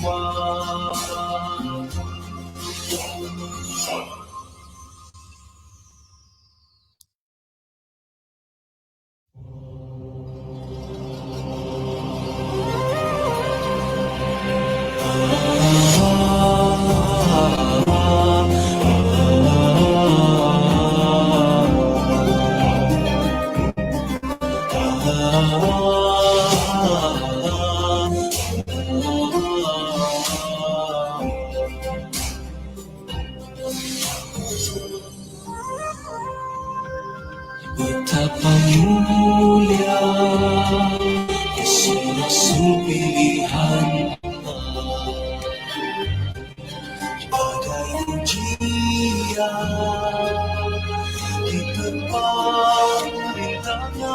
jiwa. Betapa mulia Yesus Rasul pilihan Allah, badai ujian di depan rintangan.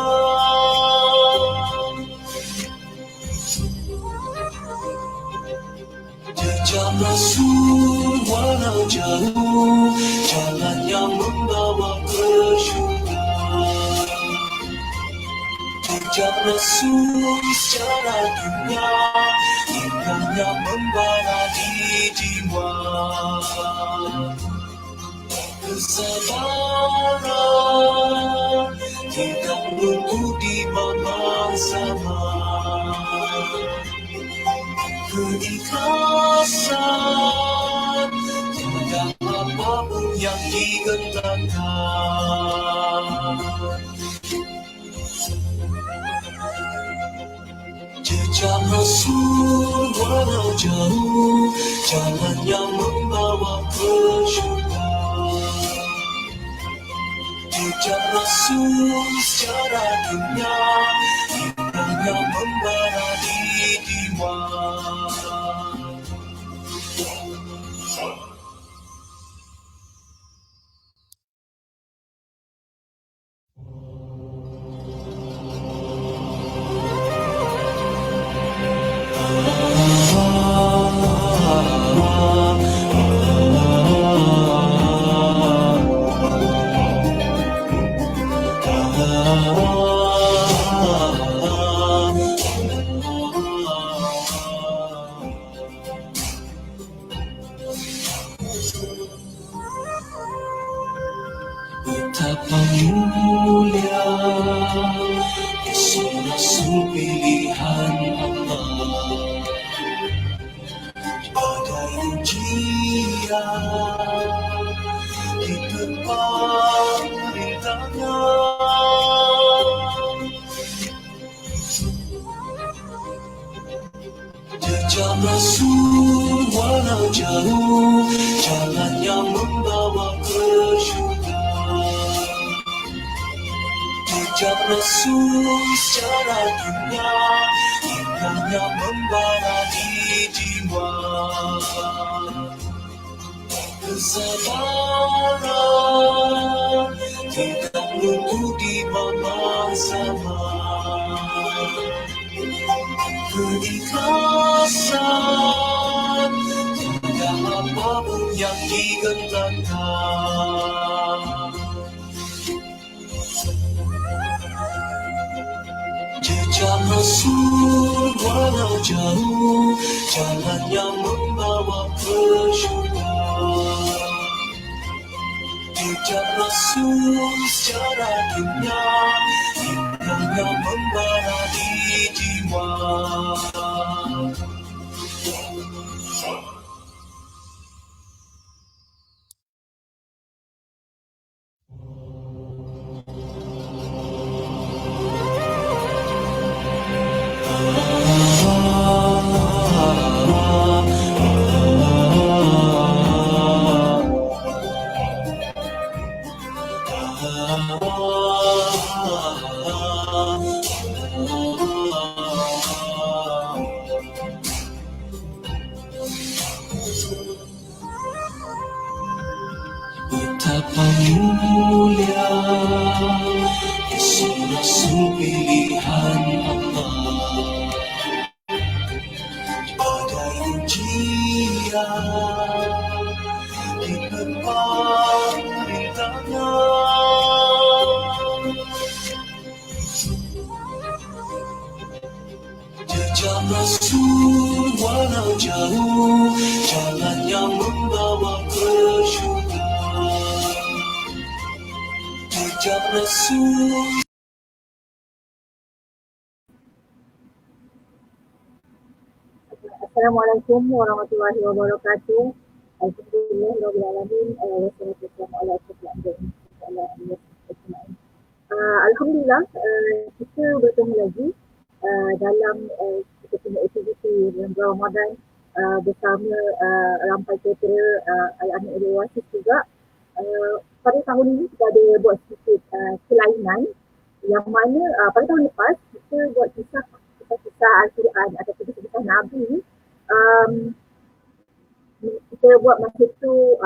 Jejak Rasul walau jauh, jalan yang membawa ke syurga. Jejak Rasul secara dunia, indahnya membara di jiwa. Kesabaran tidak menunggu di mana zaman. Keikhlasan tiada apapun yang digentarkan. Jejak Rasul walau jauh, jalan yang membawa ke syurga. Jejak Rasul secara dunia, indahnya membara di jiwa. Betapa mulia Yesus Rasul pilihan Allah, badai ujian di depan rintangan. Jejak Rasul walau jauh, jalan yang membawa ke syurga. Jejak Rasul secara dunia, indahnya membara di jiwa. Kesabaran tidak menunggu di mana zaman. Keikhlasan tiada apapun yang digentarkan. Jejak Rasul walau jauh, jalan yang membawa ke syurga. Jejak Rasul secara dunia, indahnya membara di jiwa. Betapa mulia Yesus Rasul pilihan Allah, badai ujian di depan rintangan. Jejak Rasul walau jauh, jalan yang membawa ke syurga. Jejak Rasul. Assalamualaikum warahmatullahi wabarakatuh. Alhamdulillahirrahmanirrahim. Alhamdulillah, kita bertemu lagi dalam kita punya aktiviti bulan Ramadan bersama Rampai Kotera Al-Amin Al-Wasis juga. Pada tahun ini kita ada buat sedikit kelainan yang mana pada tahun lepas kita buat kisah Al-Quran atau kisah Nabi. Kita buat masa tu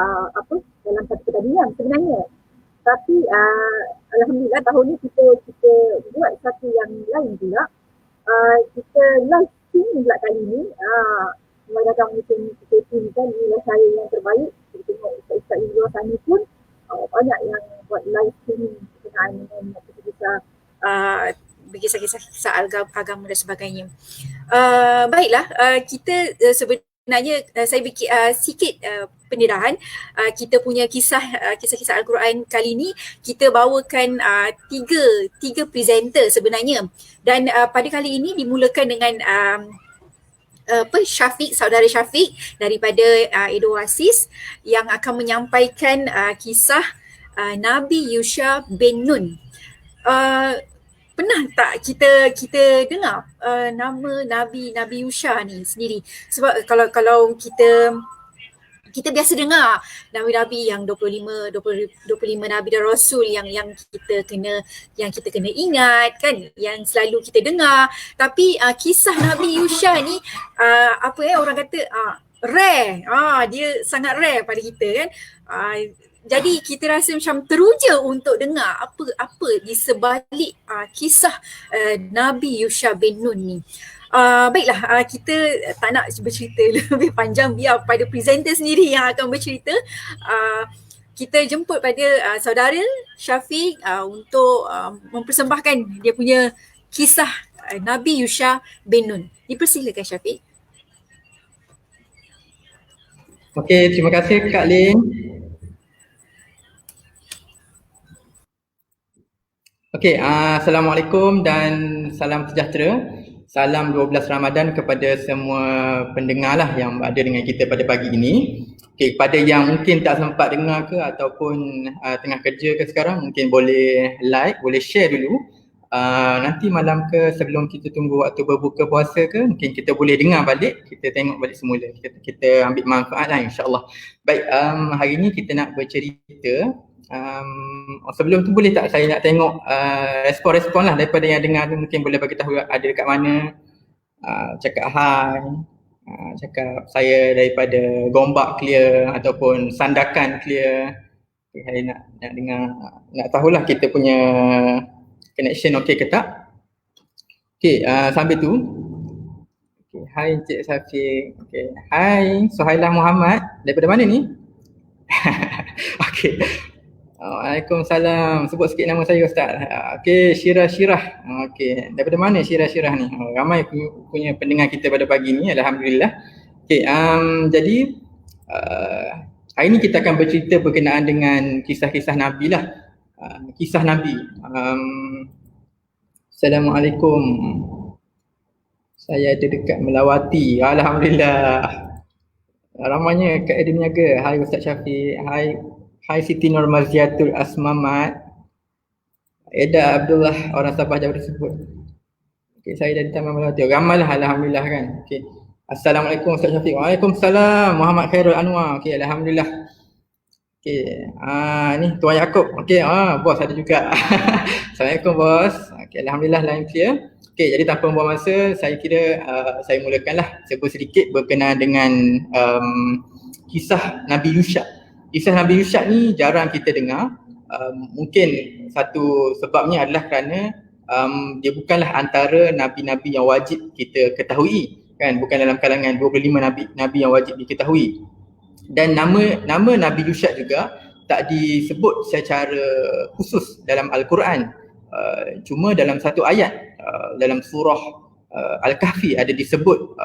dalam satu pertandingan sebenarnya, tapi alhamdulillah tahun ni kita buat satu yang lain pula. Kita live stream pula kali ni. Mulai datang musim kita ni kan, inilah saya yang terbaik. Kita tengok Ustaz di luar sana pun banyak yang buat live stream berkenaan dengan kisah-kisah agama dan sebagainya. Baiklah, kita sebenarnya saya bikin sikit pendedaan. Kita punya kisah-kisah Al-Quran kali ni kita bawakan tiga presenter sebenarnya, dan pada kali ini dimulakan dengan Syafiq, saudara Syafiq daripada Edo Oasis yang akan menyampaikan kisah Nabi Yusha bin Nun. Pernah tak kita dengar nama Nabi Yusha ni sendiri? Sebab kalau kita biasa dengar nabi-nabi yang 25 nabi dan rasul yang kita kena ingat kan, yang selalu kita dengar. Tapi kisah Nabi Yusha ni orang kata rare. Dia sangat rare pada kita kan. Jadi kita rasa macam teruja untuk dengar apa di sebalik kisah Nabi Yusha bin Nun ni. Baiklah, kita tak nak bercerita lebih panjang, biar pada presenter sendiri yang akan bercerita. Kita jemput pada saudara Syafiq untuk mempersembahkan dia punya kisah Nabi Yusha bin Nun. Dipersilakan Syafiq. Okey, terima kasih Kak Lin. Okey, Assalamualaikum dan salam sejahtera. Salam 12 Ramadan kepada semua pendengar lah yang ada dengan kita pada pagi ini. Okey, kepada yang mungkin tak sempat dengar ke ataupun tengah kerja ke sekarang, mungkin boleh like, boleh share dulu. Nanti malam ke sebelum kita tunggu waktu berbuka puasa ke, mungkin kita boleh dengar balik, kita tengok balik semula. Kita ambil manfaat lah insyaAllah. Baik, hari ni kita nak bercerita. Sebelum tu boleh tak saya nak tengok respon-respon lah daripada yang dengar tu, mungkin boleh bagi tahu ada dekat mana, cakap hi, cakap saya daripada Gombak clear ataupun Sandakan clear. Saya nak dengar, nak tahulah kita punya connection okey ke tak. Okey, sambil tu okay, hi Encik Syafiq. Okay. Hi Suhailah Muhammad, daripada mana ni? Okey. Waalaikumsalam. Sebut sikit nama saya Ustaz. Okey, Syirah. Okey, daripada mana Syirah ni? Ramai punya pendengar kita pada pagi ni, alhamdulillah. Okey, jadi hari ni kita akan bercerita berkenaan dengan kisah-kisah Nabi lah. Kisah Nabi. Assalamualaikum. Saya ada dekat Melawati. Alhamdulillah. Ramainya Kak Edi Niaga. Hai Ustaz Syafiq. Hai Siti Normaziatul Asmamat. Eda Abdullah, orang Sabah jauh disebut. Okey, saya dari Taman Melawati. Ramai lah alhamdulillah kan. Okey. Assalamualaikum Ustaz Syafiq. Waalaikumsalam. Muhammad Khairul Anwar. Okey, alhamdulillah. Okey. Ni Tuan Yaakob. Okey, bos ada juga. Assalamualaikum bos. Okey, alhamdulillah line clear. Okey, jadi tanpa membuang masa, saya kira saya mulakanlah sedikit berkenaan dengan kisah Nabi Yusha. Kisah Nabi Yusha ni jarang kita dengar. Mungkin satu sebabnya adalah kerana dia bukanlah antara nabi-nabi yang wajib kita ketahui, kan? Bukan dalam kalangan 25 nabi yang wajib diketahui. Dan nama Nabi Yusha juga tak disebut secara khusus dalam Al-Quran. Cuma dalam satu ayat dalam surah Al-Kahfi ada disebut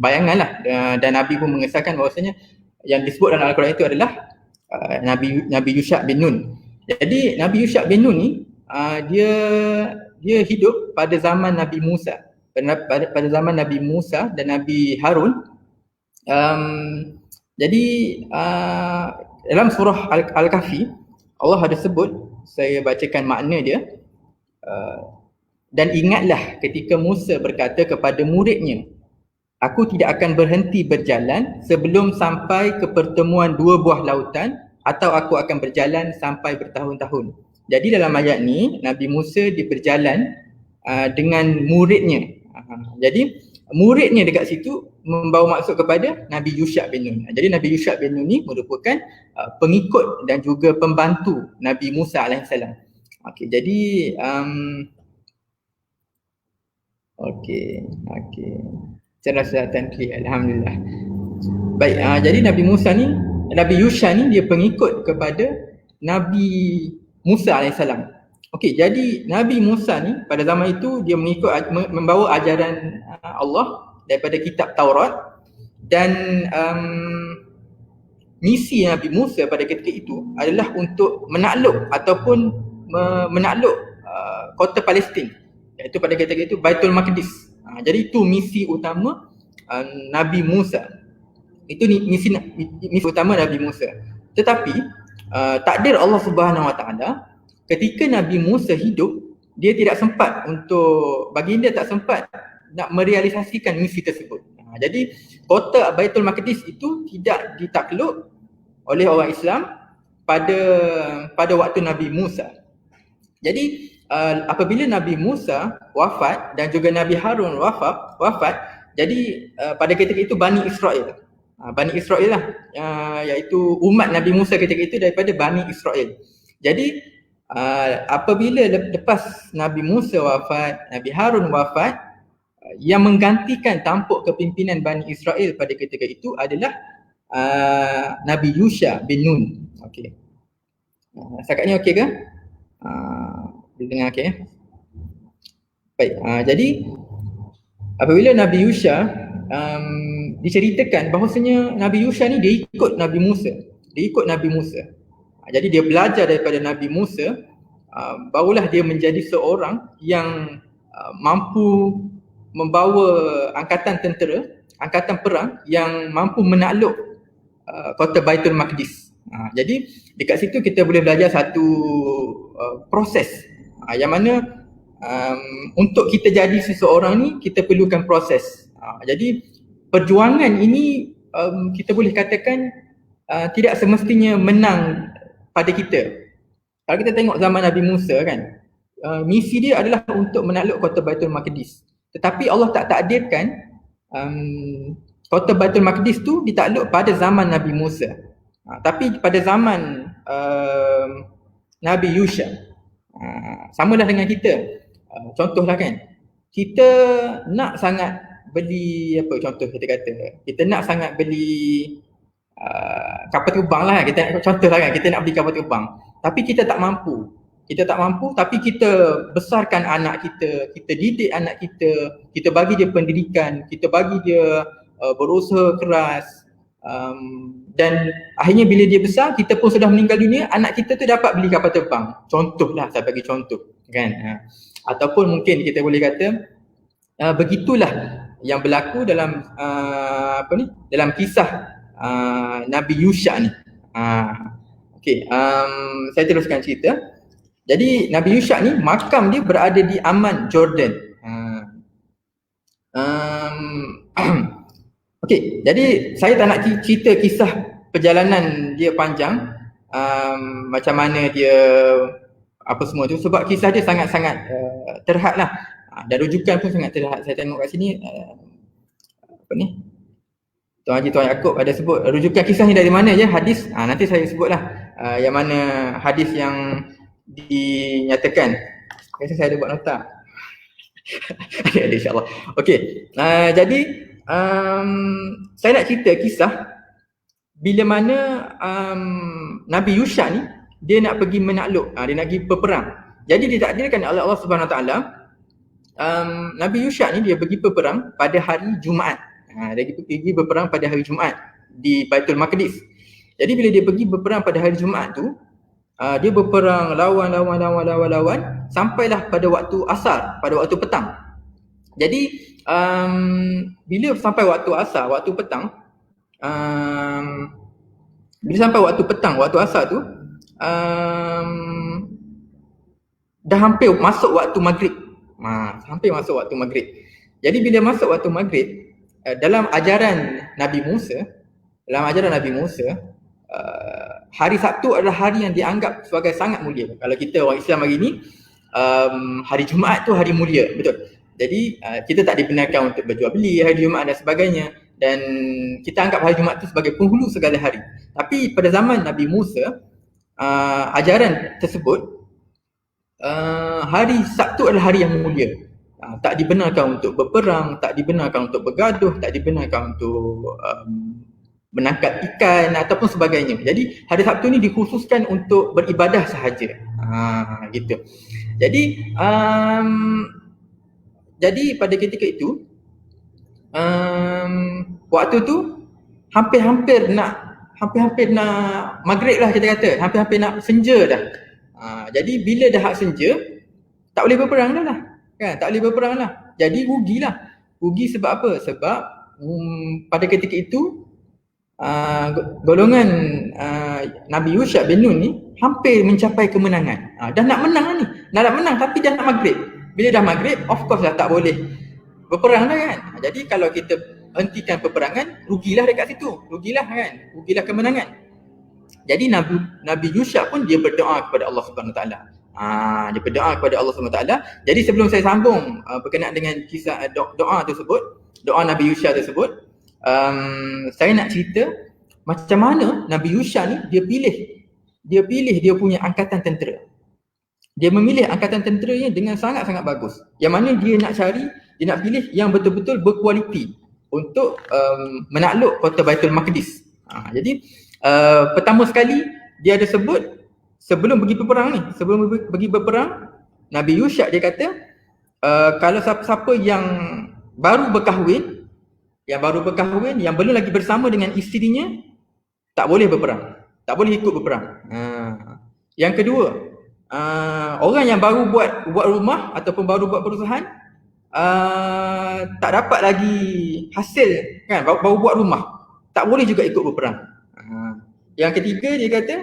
bayanganlah, dan Nabi pun mengesahkan bahawasanya yang disebut dalam Al-Quran itu adalah Nabi Yusha bin Nun. Jadi Nabi Yusha bin Nun ni dia hidup pada zaman Nabi Musa, pada zaman Nabi Musa dan Nabi Harun. Jadi dalam surah Al-Kahfi Allah ada sebut, saya bacakan makna dia. Dan ingatlah ketika Musa berkata kepada muridnya, aku tidak akan berhenti berjalan sebelum sampai ke pertemuan dua buah lautan, atau aku akan berjalan sampai bertahun-tahun. Jadi dalam ayat ni Nabi Musa dia berjalan dengan muridnya. Jadi muridnya dekat situ membawa maksud kepada Nabi Yusha bin Nun. Jadi Nabi Yusha bin Nun ni merupakan pengikut dan juga pembantu Nabi Musa alaihissalam. Okey, jadi okey. Saya rasa clear, alhamdulillah. Baik, jadi Nabi Yusha ni dia pengikut kepada Nabi Musa alaihissalam. Okey, jadi Nabi Musa ni pada zaman itu dia membawa ajaran Allah daripada kitab Taurat, dan misi Nabi Musa pada ketika itu adalah untuk menakluk ataupun menakluk kota Palestin, iaitu pada ketika itu Baitul Maqdis. Jadi itu misi utama Nabi Musa. Itu misi utama Nabi Musa. Tetapi takdir Allah Subhanahu Wa Taala, ketika Nabi Musa hidup, dia tidak sempat baginda tak sempat nak merealisasikan misi tersebut. Jadi kota Baitul Maqdis itu tidak ditakluk oleh orang Islam pada waktu Nabi Musa. Jadi apabila Nabi Musa wafat dan juga Nabi Harun wafat, jadi pada ketika itu Bani Israel lah, iaitu umat Nabi Musa ketika itu daripada Bani Israel. Jadi apabila lepas Nabi Musa wafat, Nabi Harun wafat, yang menggantikan tampuk kepimpinan Bani Israel pada ketika itu adalah Nabi Yusha bin Nun. Okey. Setakat ni okey ke? Boleh dengar okey ya? Baik, jadi apabila Nabi Yusha diceritakan bahawasanya Nabi Yusha ni dia ikut Nabi Musa. Jadi dia belajar daripada Nabi Musa, barulah dia menjadi seorang yang mampu membawa angkatan perang yang mampu menakluk kota Baitul Maqdis. Jadi dekat situ kita boleh belajar satu proses yang mana untuk kita jadi seseorang ni kita perlukan proses. Jadi perjuangan ini kita boleh katakan tidak semestinya menang pada kita. Kalau kita tengok zaman Nabi Musa kan, misi dia adalah untuk menakluk kota Baitul Maqdis. Tetapi Allah tak takdirkan kota Baitul Maqdis tu ditakluk pada zaman Nabi Musa. Tapi pada zaman Nabi Yusha, samalah dengan kita. Contohlah kan, kita nak sangat beli contoh kita kata, kita nak sangat beli kapal terbang lah, contohlah kan, kita nak beli kapal terbang. Tapi kita tak mampu, tapi kita besarkan anak kita, kita didik anak kita bagi dia pendidikan, kita bagi dia berusaha keras, dan akhirnya bila dia besar, kita pun sudah meninggal dunia, anak kita tu dapat beli kapal terbang. Contohlah, saya bagi contoh kan. Ataupun mungkin kita boleh kata begitulah yang berlaku dalam dalam kisah Nabi Yusha ni. Okey, saya teruskan cerita. Jadi Nabi Yusha ni makam dia berada di Amman, Jordan. Okey, jadi saya tak nak cerita kisah perjalanan dia panjang, macam mana dia apa semua tu, sebab kisah dia sangat-sangat terhad lah, dan rujukan pun sangat terhad. Saya tengok kat sini Tuan Haji Tuan Yaakob ada sebut rujukan kisah ni dari mana je, hadis. Nanti saya sebutlah yang mana hadis yang dinyatakan. Saya ada buat nota. ada insyaAllah. Okey, jadi saya nak cerita kisah bila mana Nabi Yusha ni dia nak pergi menakluk, dia nak pergi berperang. Jadi ditakdirkan oleh Allah Subhanahu Wa Taala Nabi Yusha ni dia pergi berperang pada hari Jumaat. Dia pergi berperang pada hari Jumaat di Baitul Maqdis. Jadi bila dia pergi berperang pada hari Jumaat tu, dia berperang lawan sampailah pada waktu asar, pada waktu petang. Jadi bila sampai waktu asar, waktu petang, bila sampai waktu petang, waktu asar tu, dah hampir masuk waktu maghrib. Hampir masuk waktu maghrib. Jadi bila masuk waktu maghrib, dalam ajaran Nabi Musa, hari Sabtu adalah hari yang dianggap sebagai sangat mulia. Kalau kita orang Islam hari ni, hari Jumaat tu hari mulia, betul. Jadi kita tak dibenarkan untuk berjual beli hari Jumaat dan sebagainya, dan kita anggap hari Jumaat tu sebagai penghulu segala hari. Tapi pada zaman Nabi Musa, ajaran tersebut, hari Sabtu adalah hari yang mulia. Tak dibenarkan untuk berperang, tak dibenarkan untuk bergaduh, tak dibenarkan untuk menangkap ikan ataupun sebagainya. Jadi hari Sabtu ni dikhususkan untuk beribadah sahaja. Gitu. Jadi pada ketika itu, waktu tu hampir-hampir nak maghrib lah, kita kata. Hampir-hampir nak senja dah. Jadi bila dah hak senja, tak boleh berperang dah lah. Kan? Tak boleh berperang lah. Jadi rugilah. Rugi sebab apa? Sebab pada ketika itu, golongan Nabi Yusha bin Nun ni hampir mencapai kemenangan. Dah nak menang ni. Nak menang tapi dah nak maghrib. Bila dah maghrib, of course dah tak boleh berperang dah kan. Jadi kalau kita hentikan peperangan, rugilah dekat situ. Rugilah kan. Rugilah kemenangan. Jadi Nabi Yusha pun dia berdoa kepada Allah Subhanahu Wa Taala. Dia berdoa kepada Allah Subhanahu Wa Taala. Jadi sebelum saya sambung berkenaan dengan kisah doa tersebut, doa Nabi Yusha tersebut, saya nak cerita macam mana Nabi Yusha ni dia pilih dia punya angkatan tentera. Dia memilih angkatan tenteranya dengan sangat-sangat bagus. Yang mana dia nak pilih yang betul-betul berkualiti untuk menakluk kota Baitul Maqdis. Jadi pertama sekali dia ada sebut sebelum pergi berperang, Nabi Yusha dia kata, kalau siapa-siapa yang baru berkahwin, yang belum lagi bersama dengan isterinya, tak boleh berperang, tak boleh ikut berperang. Yang kedua, orang yang baru buat rumah ataupun baru buat perusahaan, tak dapat lagi hasil kan, baru buat rumah, tak boleh juga ikut berperang. Yang ketiga dia kata,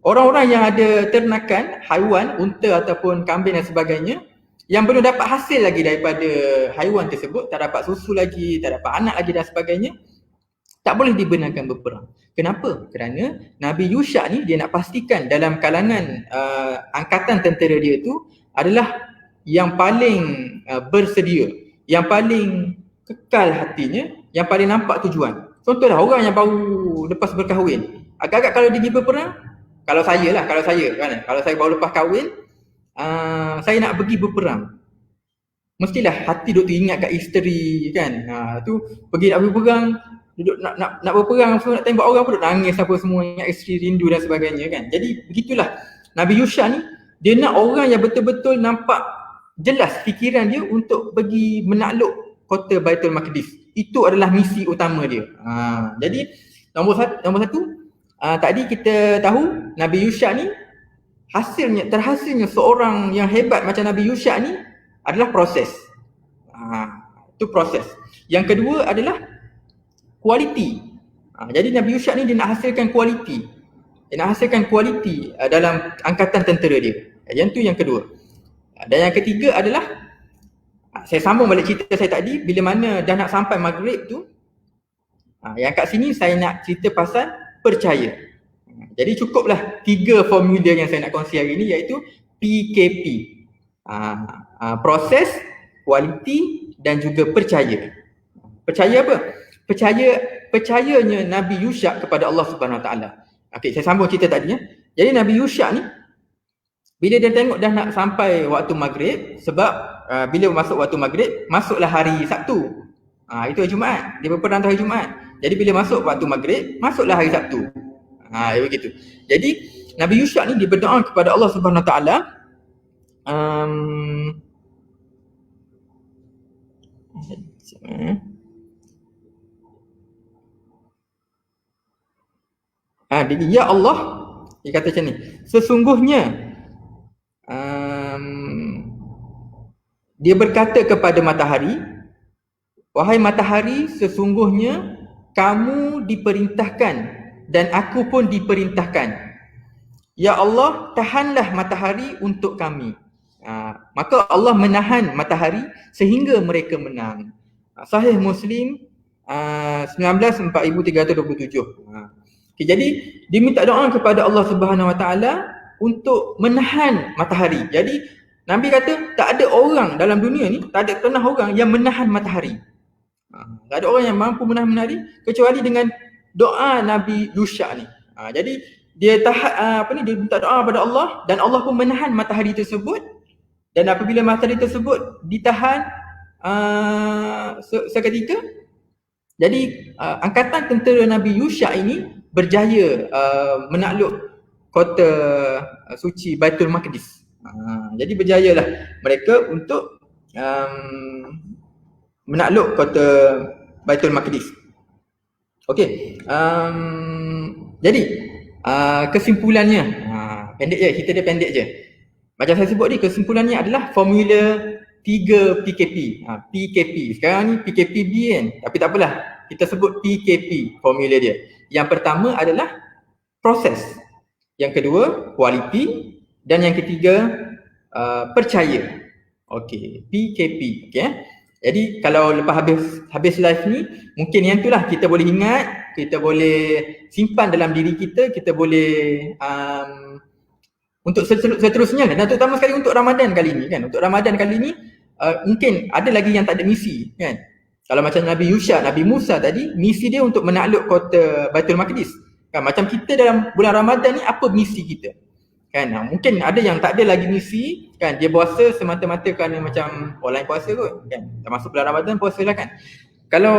orang-orang yang ada ternakan haiwan, unta ataupun kambing dan sebagainya, yang belum dapat hasil lagi daripada haiwan tersebut, tak dapat susu lagi, tak dapat anak lagi dan sebagainya, tak boleh dibenarkan berperang. Kenapa? Kerana Nabi Yusha ni dia nak pastikan dalam kalangan angkatan tentera dia tu adalah yang paling bersedia, yang paling kekal hatinya, yang paling nampak tujuan. Contohlah orang yang baru lepas berkahwin, agak-agak kalau dia pergi berperang, kalau saya baru lepas kahwin, saya nak pergi berperang, mestilah hati duk teringat kat isteri kan. Tu pergi nak berperang, duduk nak berperang, nak tembak orang pun duk nangis apa semua, ingat isteri, rindu dan sebagainya kan. Jadi begitulah Nabi Yusha ni, dia nak orang yang betul-betul nampak jelas fikiran dia untuk pergi menakluk kota Baitul Maqdis. Itu adalah misi utama dia. Jadi nombor satu, tadi kita tahu Nabi Yusha ni terhasilnya seorang yang hebat macam Nabi Yusha ni adalah proses. Itu proses. Yang kedua adalah kualiti. Jadi Nabi Yusha ni dia nak hasilkan kualiti. Dia nak hasilkan kualiti dalam angkatan tentera dia. Yang tu yang kedua. Dan yang ketiga adalah, saya sambung balik cerita saya tadi, bila mana dah nak sampai maghrib tu, yang kat sini saya nak cerita pasal percaya. Jadi cukuplah 3 formula yang saya nak kongsi hari ini, iaitu PKP. Proses, kualiti dan juga percaya. Percaya apa? Percayanya Nabi Yusha kepada Allah Subhanahu Wa Taala. Okey, saya sambung cerita tadi ya. Jadi Nabi Yusha ni bila dia tengok dah nak sampai waktu maghrib, sebab bila masuk waktu maghrib, masuklah hari Sabtu. Itu hari Jumaat. Dia berperang hari Jumaat. Jadi bila masuk waktu maghrib, masuklah hari Sabtu. Begitu. Jadi Nabi Yusha ni dia berdoa kepada Allah Subhanahu Wa Taala, Ya Allah, dia kata macam ni, sesungguhnya dia berkata kepada matahari, wahai matahari, sesungguhnya kamu diperintahkan dan aku pun diperintahkan. Ya Allah, tahanlah matahari untuk kami. Maka Allah menahan matahari sehingga mereka menang. Sahih Muslim 19,4327. Okay, jadi dia minta doa kepada Allah Subhanahu Wa Taala untuk menahan matahari. Jadi Nabi kata tak ada orang dalam dunia ni, tak ada pernah orang yang menahan matahari. Tak ada orang yang mampu menahan matahari kecuali dengan doa Nabi Yusha ni. Jadi dia dia minta doa kepada Allah dan Allah pun menahan matahari tersebut, dan apabila matahari tersebut ditahan seketika, jadi angkatan tentera Nabi Yusha ini berjaya menakluk kota suci Baitul Maqdis. Jadi berjayalah mereka untuk menakluk kota Baitul Maqdis. Okey. Jadi kesimpulannya, pendek je, kita dia pendek je. Macam saya sebut ni, kesimpulannya adalah formula 3 PKP. PKP. Sekarang ni PKPB kan, tapi tak apalah, kita sebut PKP formula dia. Yang pertama adalah proses, yang kedua quality, dan yang ketiga percaya. Okey, PKP. Okey. Jadi kalau lepas habis live ni, mungkin yang itulah kita boleh ingat, kita boleh simpan dalam diri kita, kita boleh untuk seterusnya, dan terutama sekali untuk Ramadan kali ni kan. Untuk Ramadan kali ni mungkin ada lagi yang tak ada misi kan. Kalau macam Nabi Yusha, Nabi Musa tadi, misi dia untuk menakluk kota Baitul Maqdis. Kan macam kita dalam bulan Ramadan ni, apa misi kita? Kan mungkin ada yang tak ada lagi misi kan, dia puasa semata-mata kerana macam orang lain puasa kot kan. Termasuk bulan Ramadan puasalah kan. Kalau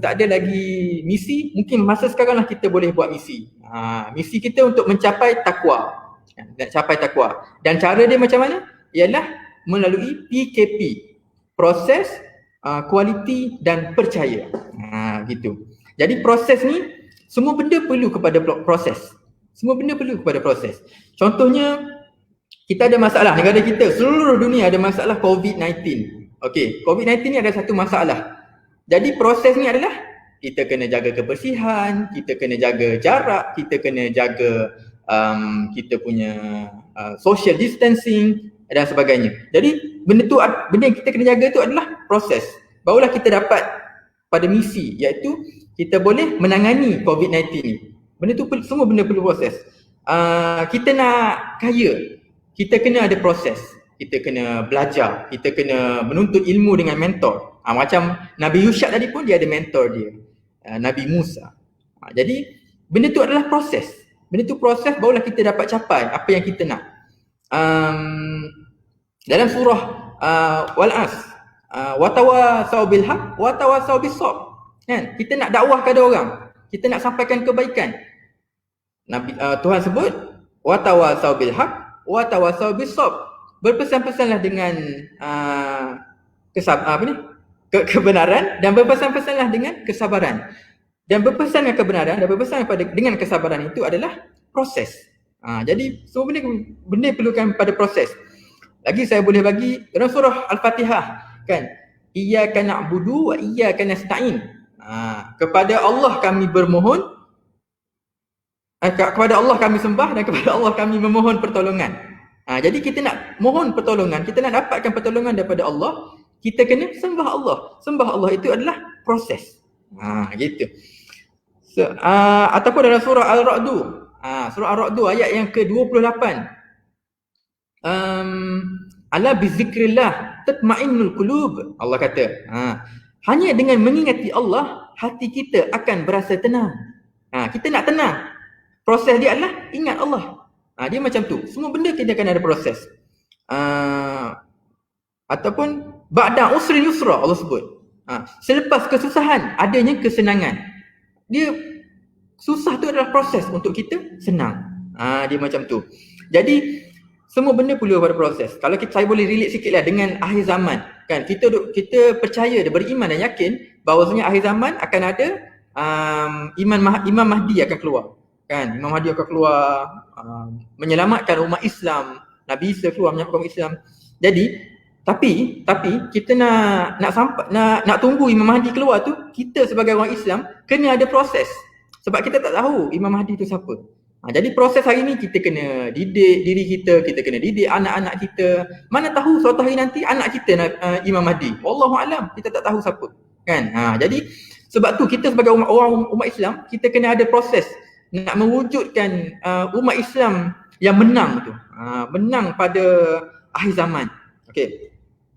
tak ada lagi misi, mungkin masa sekarang lah kita boleh buat misi. Misi kita untuk mencapai takwa. Nak capai takwa. Dan cara dia macam mana? Ialah melalui PKP. Proses, kualiti dan percaya. Gitu. Jadi proses ni, semua benda perlu kepada proses. Semua benda perlu kepada proses. Contohnya, kita ada masalah, negara kita, seluruh dunia ada masalah COVID-19. Okey, COVID-19 ni ada satu masalah. Jadi proses ni adalah kita kena jaga kebersihan, kita kena jaga jarak, kita kena jaga kita punya social distancing dan sebagainya. Jadi benda yang kita kena jaga tu adalah proses. Barulah kita dapat pada misi, iaitu kita boleh menangani COVID-19 ni. Benda tu semua benda perlu proses. Kita nak kaya, kita kena ada proses. Kita kena belajar, kita kena menuntut ilmu dengan mentor. Macam Nabi Yusha tadi pun dia ada mentor dia, Nabi Musa. Jadi benda tu adalah proses. Benda tu proses, barulah kita dapat capai apa yang kita nak. Dalam surah Wal-As, watawasau bil haq watawasau bis sabr. Kan? Kita nak dakwah kepada orang, kita nak sampaikan kebaikan. Tuhan sebut watawasau bil haq watawasau bis sabr. Berpesan-pesanlah dengan kebenaran, dan berpesan-pesanlah dengan kesabaran. Dan berpesan dengan kebenaran dan berpesan dengan kesabaran itu adalah proses. Jadi semua benda perlukan pada proses. Lagi saya boleh bagi dalam surah Al-Fatihah kan, iyyaka na'budu wa iyyaka nasta'in. Kepada Allah kami bermohon, kepada Allah kami sembah, dan kepada Allah kami memohon pertolongan. Jadi kita nak mohon pertolongan, kita nak dapatkan pertolongan daripada Allah, kita kena sembah Allah. Sembah Allah itu adalah proses. Gitu. Ataupun dalam surah Al-Ra'du, surah Al-Ra'du ayat yang ke-28. Ala bizikrillah tatma'innul qulub. Allah kata, hanya dengan mengingati Allah, hati kita akan berasa tenang. Kita nak tenang, proses dia adalah ingat Allah. Dia macam tu. Semua benda kita akan ada proses. Ataupun ba'da usrin yusra, Allah sebut. Selepas kesusahan adanya kesenangan. Dia susah tu adalah proses untuk kita senang. Dia macam tu. Jadi semua benda perlu pada proses. Kalau saya boleh relate sikit lah dengan akhir zaman. kan, kita percaya dan beriman dan yakin bahawasanya akhir zaman akan ada Imam Mahdi akan keluar, kan. Imam Mahdi akan keluar menyelamatkan umat Islam. Nabi Isa keluar menyelamatkan umat Islam. Jadi tapi kita nak tunggu Imam Mahdi keluar tu, kita sebagai orang Islam kena ada proses. Sebab kita tak tahu Imam Mahdi tu siapa. Jadi proses hari ni kita kena didik diri kita kena didik anak-anak kita. Mana tahu suatu hari nanti anak kita Imam Mahdi. Wallahualam, kita tak tahu siapa, kan. Jadi sebab tu kita sebagai umat Islam, kita kena ada proses nak mewujudkan umat Islam yang menang tu. Menang pada akhir zaman. Okey.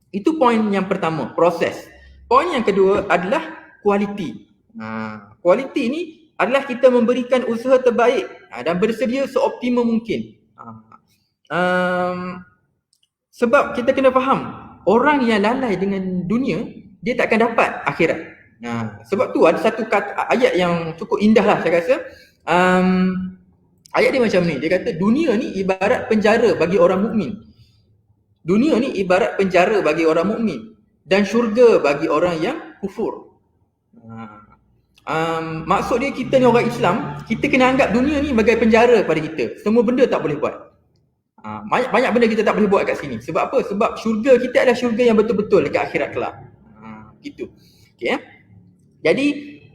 Itu poin yang pertama, proses. Poin yang kedua adalah kualiti. Kualiti ni adalah kita memberikan usaha terbaik dan bersedia seoptimum mungkin. Sebab kita kena faham, orang yang lalai dengan dunia, dia tak akan dapat akhirat. Sebab tu ada satu ayat yang cukup indah lah saya rasa. Ayat dia macam ni, dia kata dunia ni ibarat penjara bagi orang mukmin. Dunia ni ibarat penjara bagi orang mukmin dan syurga bagi orang yang kufur. Maksud dia, kita ni orang Islam, kita kena anggap dunia ni sebagai penjara pada kita. Semua benda tak boleh buat. Banyak benda kita tak boleh buat kat sini. Sebab apa? Sebab syurga kita adalah syurga yang betul-betul dekat akhirat kelak. Gitu. Okay, jadi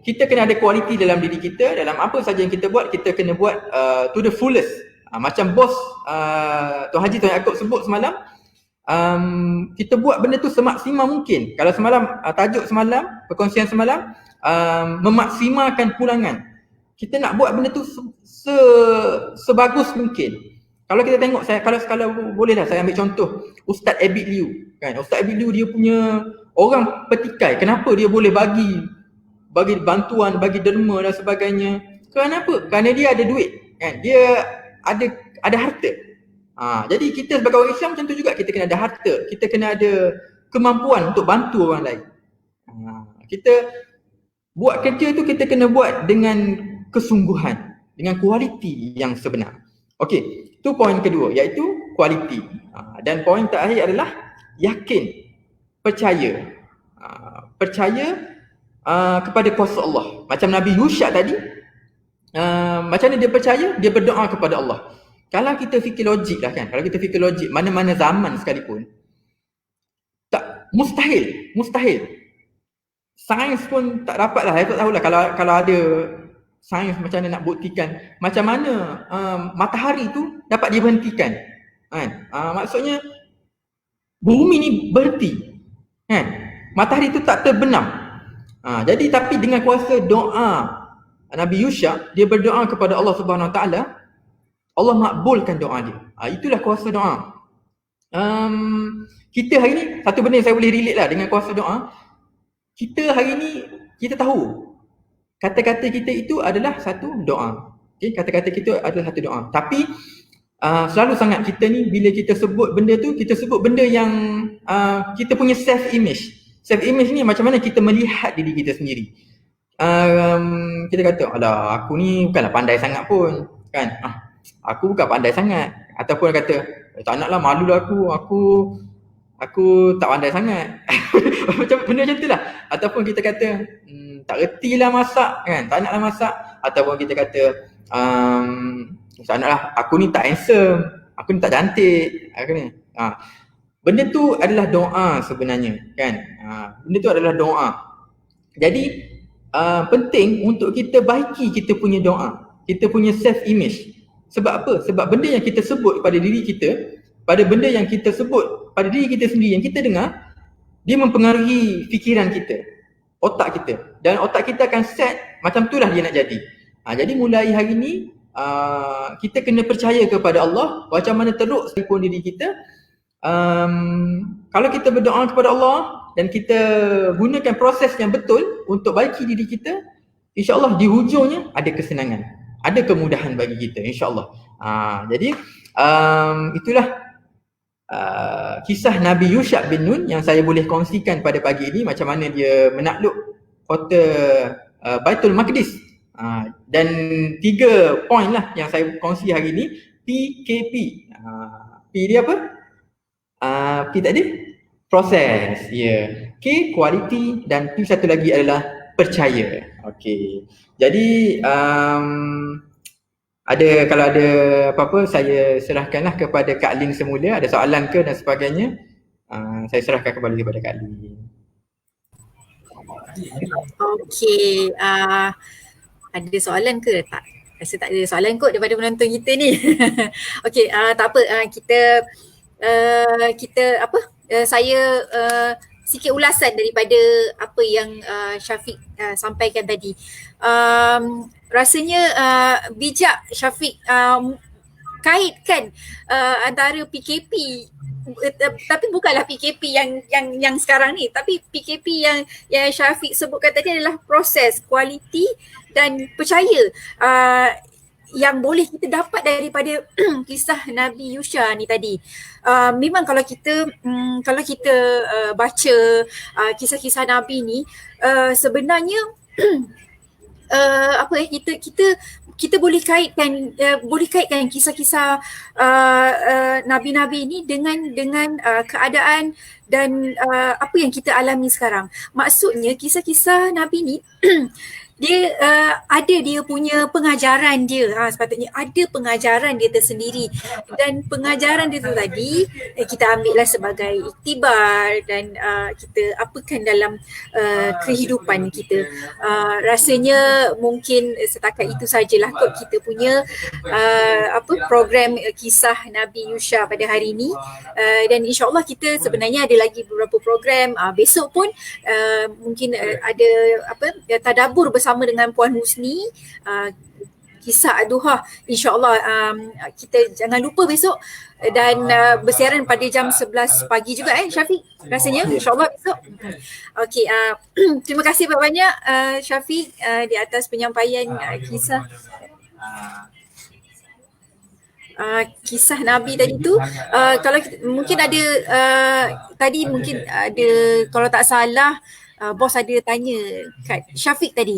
kita kena ada kualiti dalam diri kita. Dalam apa saja yang kita buat, kita kena buat to the fullest. Macam bos Tuan Haji Tuan Yaakob sebut semalam, kita buat benda tu semaksimal mungkin. Kalau semalam tajuk semalam, perkongsian semalam, memaksimalkan pulangan. Kita nak buat benda tu sebagus mungkin. Kalau kita tengok, kalau bolehlah saya ambil contoh Ustaz Abid Liu, kan. Ustaz Abid Liu dia punya orang petikai. Kenapa dia boleh bagi bantuan, bagi derma dan sebagainya? Kenapa? Kerana dia ada duit, kan. Dia ada harta. Jadi kita sebagai orang Islam macam tu juga, kita kena ada harta, kita kena ada kemampuan untuk bantu orang lain. Kita buat kerja tu, kita kena buat dengan kesungguhan, dengan kualiti yang sebenar. Okey, itu poin kedua, iaitu kualiti. Dan poin terakhir adalah yakin, percaya. Percaya kepada kuasa Allah. Macam Nabi Yusha tadi, macam mana dia percaya? Dia berdoa kepada Allah. Kalau kita fikir logik lah, kan, kalau kita fikir logik, mana-mana zaman sekalipun, tak, mustahil. Sains pun tak dapat lah. Saya tak tahulah kalau ada sains macam mana nak buktikan macam mana matahari tu dapat diberhentikan, kan. Maksudnya bumi ni berhenti, kan. Matahari tu tak terbenam. Jadi tapi dengan kuasa doa Nabi Yusha, dia berdoa kepada Allah Subhanahu Wa Taala, Allah makbulkan doa dia. Itulah kuasa doa. Kita hari ni, satu benda yang saya boleh relate lah dengan kuasa doa. Kita hari ni, kita tahu kata-kata kita itu adalah satu doa. Okay? Kata-kata kita adalah satu doa. Tapi selalu sangat kita ni, bila kita sebut benda tu, kita sebut benda yang kita punya self-image. Self-image ni macam mana kita melihat diri kita sendiri. Kita kata, alah aku ni bukanlah pandai sangat pun, kan. Aku bukan pandai sangat. Ataupun kata, tak naklah, malulah aku tak pandai sangat. Macam benda macam tu lah. Ataupun kita kata, tak retilah masak, kan, tak naklah masak. Ataupun kita kata, tak naklah, aku ni tak handsome, aku ni tak cantik, aku ni. Benda tu adalah doa sebenarnya, kan. Benda tu adalah doa. Jadi penting untuk kita baiki kita punya doa, kita punya self-image. Sebab apa? Sebab benda yang kita sebut pada diri kita, pada benda yang kita sebut pada diri kita sendiri, yang kita dengar, dia mempengaruhi fikiran kita, otak kita. Dan otak kita akan set, macam itulah dia nak jadi. Jadi mulai hari ni, kita kena percaya kepada Allah, macam mana teruk sekalipun diri kita. Kalau kita berdoa kepada Allah dan kita gunakan proses yang betul untuk baiki diri kita, insya-Allah di hujungnya ada kesenangan, ada kemudahan bagi kita, insya-Allah. Jadi itulah kisah Nabi Yusha bin Nun yang saya boleh kongsikan pada pagi ini, macam mana dia menakluk kota Baitul Maqdis. Dan 3 poin lah yang saya kongsi hari ini. PKP. P dia apa? P tadi? proses. Ya. Okey, kualiti dan P satu lagi adalah percaya. Okey. Jadi kalau ada apa-apa saya serahkanlah kepada Kak Lin semula, ada soalan ke dan sebagainya. Saya serahkan kembali kepada Kak Lin. Okey, ada soalan ke tak? Rasa tak ada soalan kot daripada penonton kita ni. Okey, tak apa, kita saya sikit ulasan daripada apa yang Syafiq sampaikan tadi. Rasanya bijak Syafiq kaitkan antara PKP, tapi bukanlah PKP yang sekarang ni, tapi PKP yang Syafiq sebutkan tadi adalah proses, kualiti dan percaya yang boleh kita dapat daripada kisah Nabi Yusha ni tadi. Memang kalau kita baca kisah-kisah Nabi ni, sebenarnya kita boleh kaitkan kisah-kisah nabi-nabi ini dengan keadaan dan apa yang kita alami sekarang. Maksudnya kisah-kisah nabi ni dia ada dia punya pengajaran dia, sepatutnya ada pengajaran dia tersendiri, dan pengajaran dia tu tadi kita ambillah sebagai iktibar dan kita apakan dalam kehidupan kita. Rasanya mungkin setakat itu sajalah kot kita punya program kisah Nabi Yusha pada hari ini, dan insyaAllah kita sebenarnya ada lagi beberapa program. Besok pun mungkin ada tadabbur bersama dengan Puan Husni, kisah Ad-Duha. InsyaAllah kita jangan lupa besok, dan bersiaran pada jam 11 pagi juga Syafiq rasanya, insyaAllah besok. Okey, terima kasih banyak Syafiq di atas penyampaian kisah Nabi tadi tu. Kalau mungkin ada tadi mungkin ada, kalau tak salah bos ada tanya kat Syafiq tadi,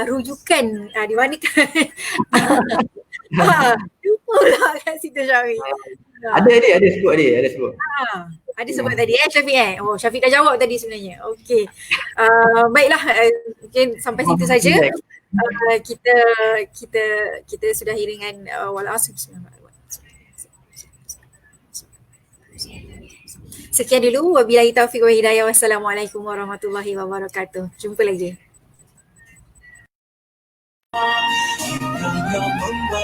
rujukan di mana kan? Lupa lah kat situ Syafiq. Ada sebut. Ada sebut tadi Syafiq Oh, Syafiq dah jawab tadi sebenarnya. Okey. Baiklah, mungkin sampai situ saja. Kita sudah dengan wal asr. Sekian dulu, wabillahi taufiq wa hidayah. Wassalamualaikum warahmatullahi wabarakatuh. Jumpa lagi. yang membawa